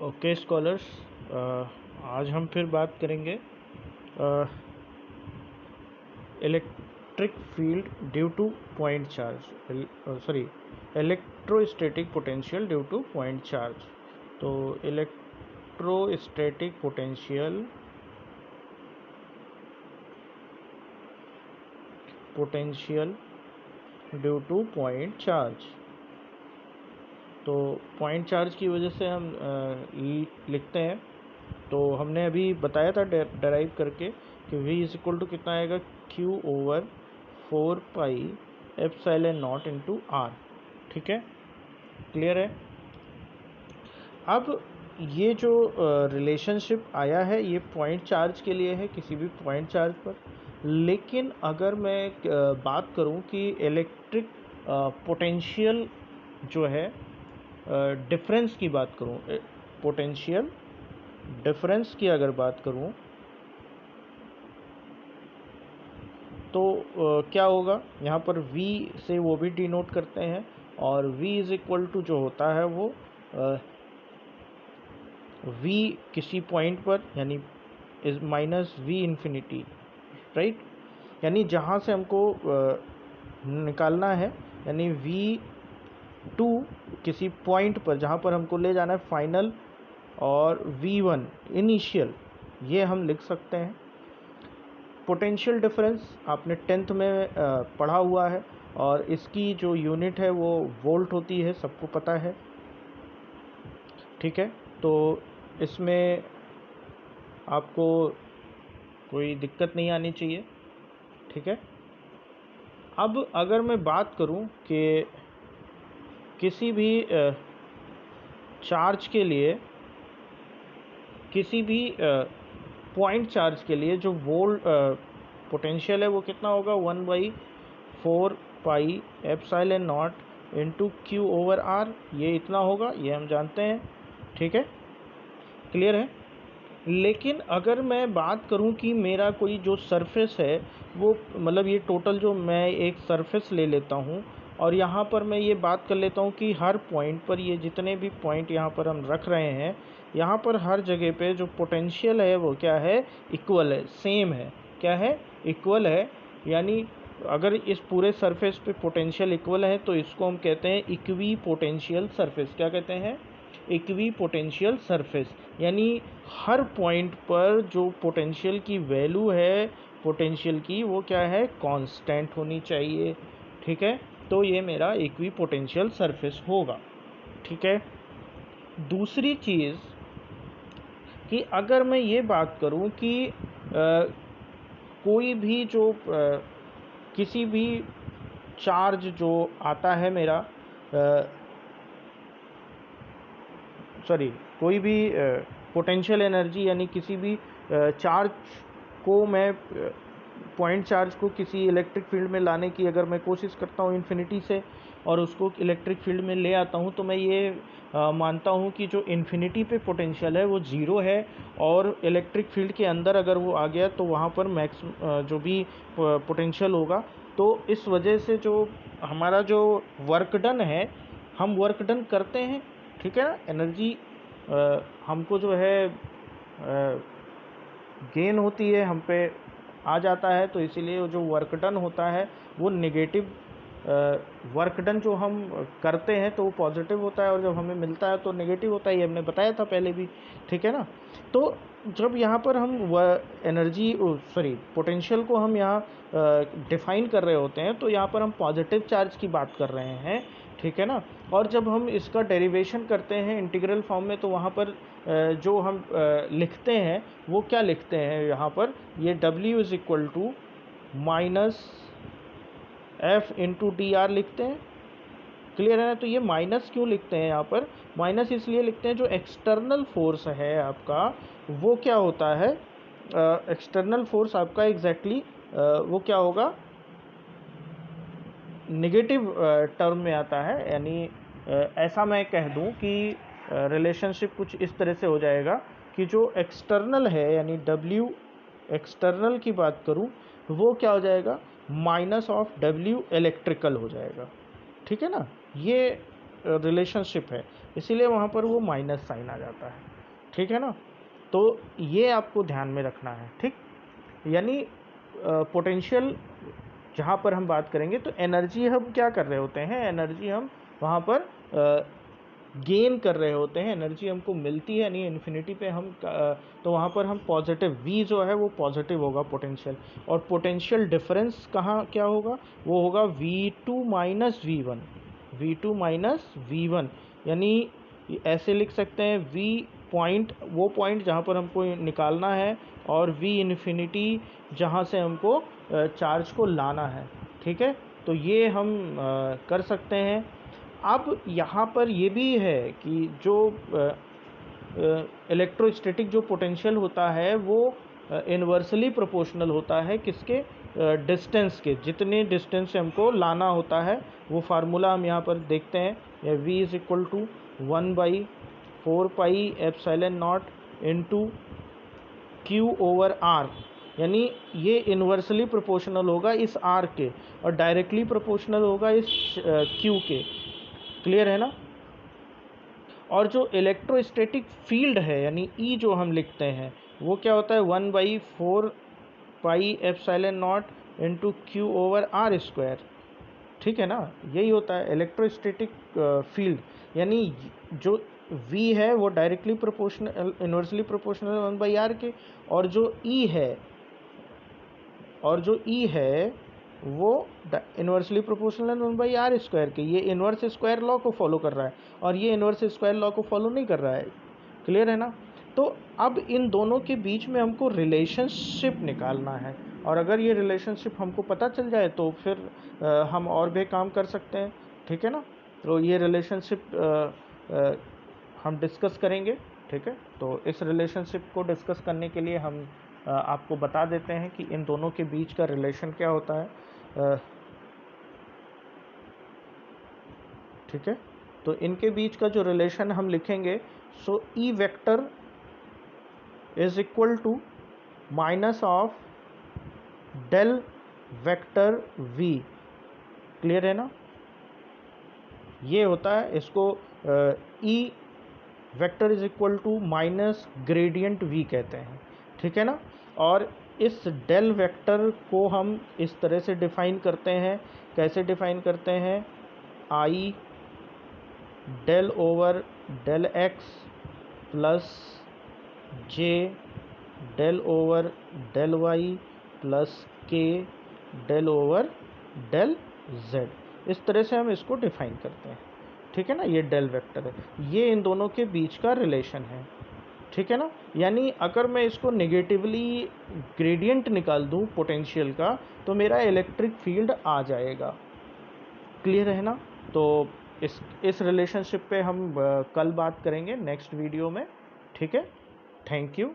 Okay scholars, आज हम फिर बात करेंगे electric field due to point charge, electrostatic potential due to point charge. तो electrostatic potential due to point charge. तो पॉइंट चार्ज की वजह से हम लिखते हैं। तो हमने अभी बताया था डेराइव करके कि v इज इक्वल टू कितना आएगा, q over 4 pi epsilon naught into r. ठीक है, क्लियर है। अब ये जो रिलेशनशिप आया है ये पॉइंट चार्ज के लिए है, किसी भी पॉइंट चार्ज पर। लेकिन अगर मैं बात करूं कि इलेक्ट्रिक पोटेंशियल जो है, डिफरेंस की बात करूं, पोटेंशियल डिफरेंस की अगर बात करूं तो क्या होगा, यहाँ पर v से वो भी डिनोट करते हैं और v इज इक्वल टू जो होता है वो v किसी पॉइंट पर यानी is minus v infinity, right. यानी जहाँ से हमको निकालना है, यानी v2 किसी पॉइंट पर जहाँ पर हमको ले जाना है फाइनल, और v1 इनिशियल, ये हम लिख सकते हैं। पोटेंशियल डिफरेंस आपने 10th में पढ़ा हुआ है और इसकी जो यूनिट है वो वोल्ट होती है, सबको पता है। ठीक है, तो इसमें आपको कोई दिक्कत नहीं आनी चाहिए। ठीक है, अब अगर मैं बात करूं कि किसी भी चार्ज के लिए, किसी भी पॉइंट चार्ज के लिए जो वोल्ट पोटेंशियल है वो कितना होगा, 1/4 pi epsilon naught into q over r, ये इतना होगा, ये हम जानते हैं। ठीक है, क्लियर है। लेकिन अगर मैं बात करूं कि मेरा कोई जो सरफेस है वो, मतलब ये टोटल जो मैं एक सरफेस ले लेता हूं और यहाँ पर मैं ये बात कर लेता हूँ कि हर पॉइंट पर, ये जितने भी पॉइंट यहाँ पर हम रख रहे हैं, यहाँ पर हर जगह पे जो पोटेंशियल है वो क्या है, इक्वल है, सेम है। क्या है, इक्वल है। यानी अगर इस पूरे सरफेस पे पोटेंशियल इक्वल है तो इसको हम कहते हैं इक्वी पोटेंशियल सरफेस। क्या कहते हैं, इक्वी पोटेंशियल सरफेस। यानी हर पॉइंट पर जो पोटेंशियल की वैल्यू है पोटेंशियल की, वो क्या है, कांस्टेंट होनी चाहिए। ठीक है, तो ये मेरा इक्वी पोटेंशियल सरफेस होगा। ठीक है, दूसरी चीज़ कि अगर मैं ये बात करूं कि कोई भी जो किसी भी चार्ज जो आता है मेरा, कोई भी पोटेंशियल एनर्जी, यानी किसी भी चार्ज को मैं, पॉइंट चार्ज को किसी इलेक्ट्रिक फील्ड में लाने की अगर मैं कोशिश करता हूँ इन्फिनिटी से और उसको इलेक्ट्रिक फील्ड में ले आता हूँ, तो मैं ये मानता हूँ कि जो इन्फिनिटी पे पोटेंशियल है वो ज़ीरो है, और इलेक्ट्रिक फील्ड के अंदर अगर वो आ गया तो वहाँ पर मैक्स जो भी पोटेंशियल होगा, तो इस वजह से जो हमारा जो वर्क डन है, हम वर्क डन करते हैं। ठीक है ना, एनर्जी हमको जो है गेन होती है, हम पे आ जाता है, तो इसीलिए जो वर्क डन होता है वो नेगेटिव वर्क डन जो हम करते हैं तो वो पॉजिटिव होता है, और जब हमें मिलता है तो नेगेटिव होता है, ये हमने बताया था पहले भी। ठीक है ना, तो जब यहाँ पर हम एनर्जी पोटेंशियल को हम यहाँ डिफाइन कर रहे होते हैं तो यहाँ पर हम पॉजिटिव चार्ज की बात कर रहे हैं। ठीक है ना, और जब हम इसका डेरिवेशन करते हैं इंटीग्रल फॉर्म में, तो वहाँ पर जो हम लिखते हैं वो क्या लिखते हैं, यहाँ पर ये W is equal to minus F into d r लिखते हैं। क्लियर है ना, तो ये माइनस क्यों लिखते हैं, यहाँ पर माइनस इसलिए लिखते हैं, जो एक्सटर्नल फोर्स है आपका वो क्या होता है, एक्सटर्नल फोर्स आपका एग्जैक्टली वो क्या होगा, नेगेटिव टर्म में आता है। यानी ऐसा मैं कह दूं कि रिलेशनशिप कुछ इस तरह से हो जाएगा कि जो एक्सटर्नल है, यानी W एक्सटर्नल की बात करूं, वो क्या हो जाएगा, माइनस ऑफ W इलेक्ट्रिकल हो जाएगा। ठीक है ना, ये रिलेशनशिप है, इसीलिए वहाँ पर वो माइनस साइन आ जाता है, ठीक है ना। तो ये आपको ध्यान में रखना है, ठीक। यानी पोटेंशियल जहाँ पर हम बात करेंगे तो एनर्जी हम क्या कर रहे होते हैं, एनर्जी हम वहाँ पर गेन कर रहे होते हैं, एनर्जी हमको मिलती है, यानी इन्फिनिटी पे हम तो वहाँ पर हम पॉजिटिव v जो है वो पॉजिटिव होगा पोटेंशियल, और पोटेंशियल डिफरेंस कहाँ क्या होगा, वो होगा v2 माइनस v1, यानी ऐसे लिख सकते हैं v पॉइंट, वो पॉइंट जहाँ पर हमको निकालना है, और v इन्फिनिटी जहाँ से हमको चार्ज को लाना है, ठीक है। तो ये हम कर सकते हैं। अब यहाँ पर ये भी है कि जो इलेक्ट्रोस्टैटिक जो पोटेंशियल होता है वो इन्वर्सली प्रोपोर्शनल होता है किसके, डिस्टेंस के, जितने डिस्टेंस से हमको लाना होता है। वो फार्मूला हम यहाँ पर देखते हैं, v is equal to 1/4πε0 into Q/R, यानी ये इन्वर्सली प्रोपोर्शनल होगा इस R के, और डायरेक्टली प्रोपोर्शनल होगा इस Q के। क्लियर है ना। और जो इलेक्ट्रोस्टैटिक फील्ड है यानी E जो हम लिखते हैं वो क्या होता है, 1/4πε0 इंटू Q/R², ठीक है ना। यही होता है इलेक्ट्रोस्टैटिक फील्ड, यानी जो V है वो directly proportional, inversely proportional 1/R के, और जो E है वो इन्वर्सली प्रोपोर्शनल 1/R² के। ये इन्वर्स स्क्वायर लॉ को फॉलो कर रहा है, और ये इन्वर्स स्क्वायर लॉ को फॉलो नहीं कर रहा है। क्लियर है ना। तो अब इन दोनों के बीच में हमको रिलेशनशिप निकालना है, और अगर ये रिलेशनशिप हमको पता चल जाए तो फिर हम और भी काम कर सकते हैं, ठीक है ना। तो ये रिलेशनशिप हम डिस्कस करेंगे, ठीक है। तो इस रिलेशनशिप को डिस्कस करने के लिए हम आपको बता देते हैं कि इन दोनों के बीच का रिलेशन क्या होता है, ठीक है। तो इनके बीच का जो रिलेशन हम लिखेंगे, so E vector is equal to minus of del vector V। Clear है ना। ये होता है, इसको E vector is equal to minus gradient V कहते हैं, ठीक है ना। और इस डेल वेक्टर को हम इस तरह से डिफाइन करते हैं, कैसे डिफाइन करते हैं, I del over del x plus j del over del y plus k del over del z, इस तरह से हम इसको डिफाइन करते हैं, ठीक है ना। ये डेल वेक्टर है, ये इन दोनों के बीच का रिलेशन है, ठीक है ना। यानी अगर मैं इसको नेगेटिवली ग्रेडियंट निकाल दूं पोटेंशियल का, तो मेरा इलेक्ट्रिक फील्ड आ जाएगा। क्लियर है ना। तो इस रिलेशनशिप पे हम कल बात करेंगे नेक्स्ट वीडियो में, ठीक है। Thank you.